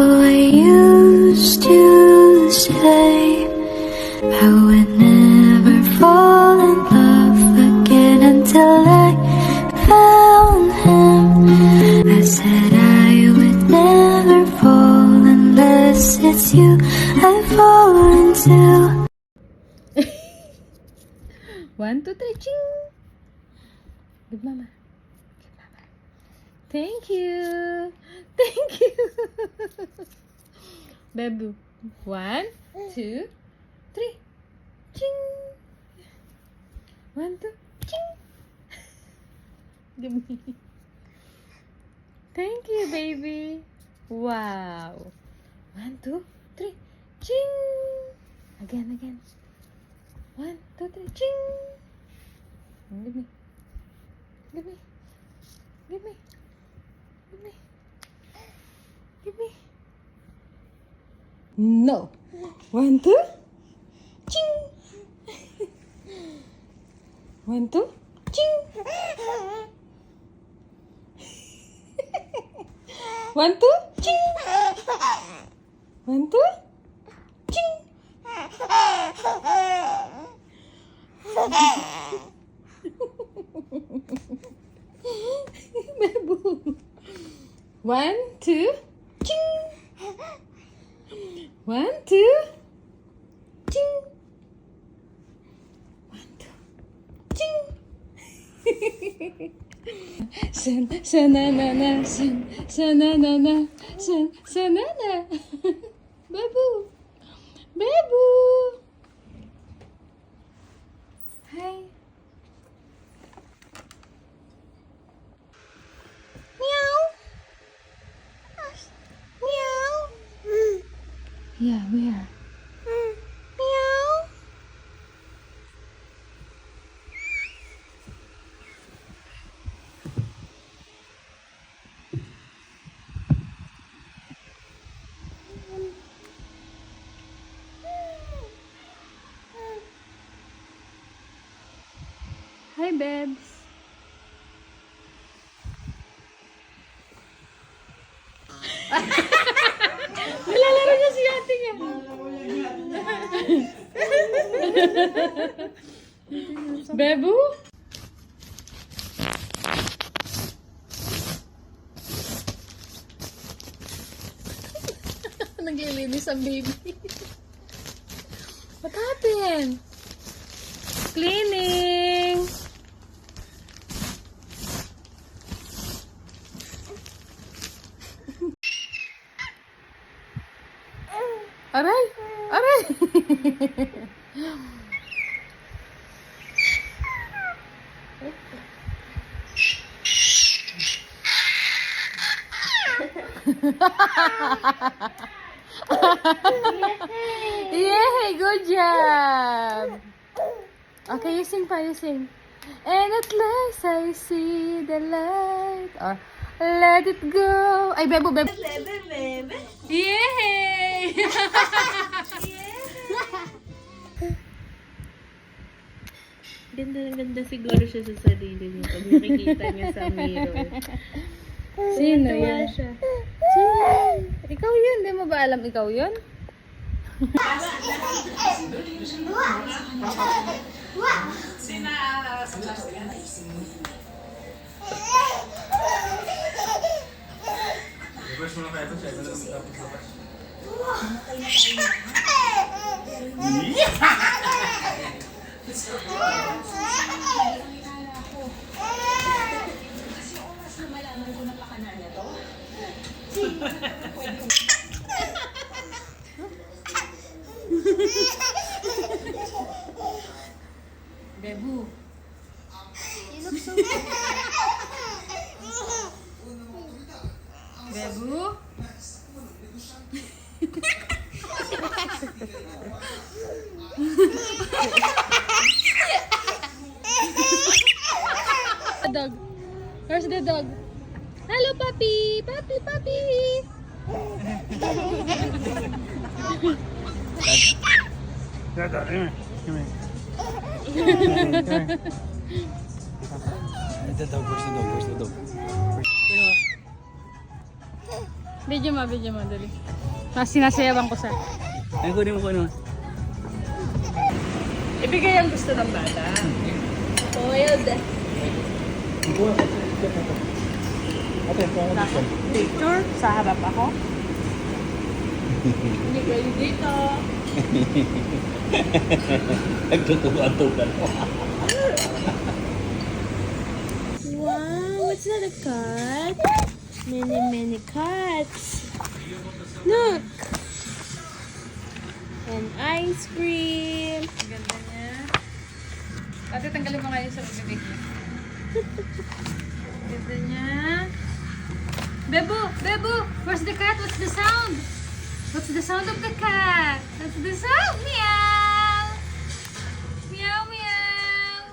Oh, I used to say I would never fall in love again until I found him. I said I would never fall unless it's you I fall into. 1, 2, 3, ching! Give mama. Give mama. Thank you. Thank you. Babu. 1, 2, 3. Ching. 1, 2, ching. Give me. Thank you, baby. Wow. 1, 2, 3. Ching. Again. 1, 2, 3. Ching. Give me. Give me. Give me. Give me. Give me. No. 1, 2. Ching. 1, 2. Ching. 1, 2. Ching. 1, 2. Ching. Babu. 1, 2. Ching. 1, 2. Ching. 1, 2. Ching. Sanana. Babu. Babu. Hi. Meow. Meow. Yeah, where? Meow. Hi, Babs. Nilalaro niya si ate niya. Bebu? Naglilinis ang baby. What happened? Cleaning. Aray! Aray! Yay! Good job! Okay, you sing pa, you sing. And at last I see the light. Or, let it go. Ay, Bebo. Bebe. Yay! Ganda siguro siya sa sarili niya pag nakikita niya sa mirror. Sino Tuwa yan? siya. Ikaw yun. Di mo ba alam ikaw yun? Bebu. You look so Bebu. The dog. Where's the dog? Hello, puppy. Puppy. Dada, come here. The dog, where's the dog? Video mo, dali. Mas sinasayawan ko sa... Ay, kunin mo, kunin mo. Ibigay ang gusto ng bata. Spoiled. Picture sa harap ako. Hindi kayo dito. Nagtutuwa-tuwa. Wow, what's that, a cat? Many cats. Look! An ice cream. Ganda niya. Ate, tanggalin mo kayo sa bibig niya. Ganda niya. Bebo! Where's the cat? What's the sound? What's the sound of the cat? What's the sound? Meow! Meow, meow!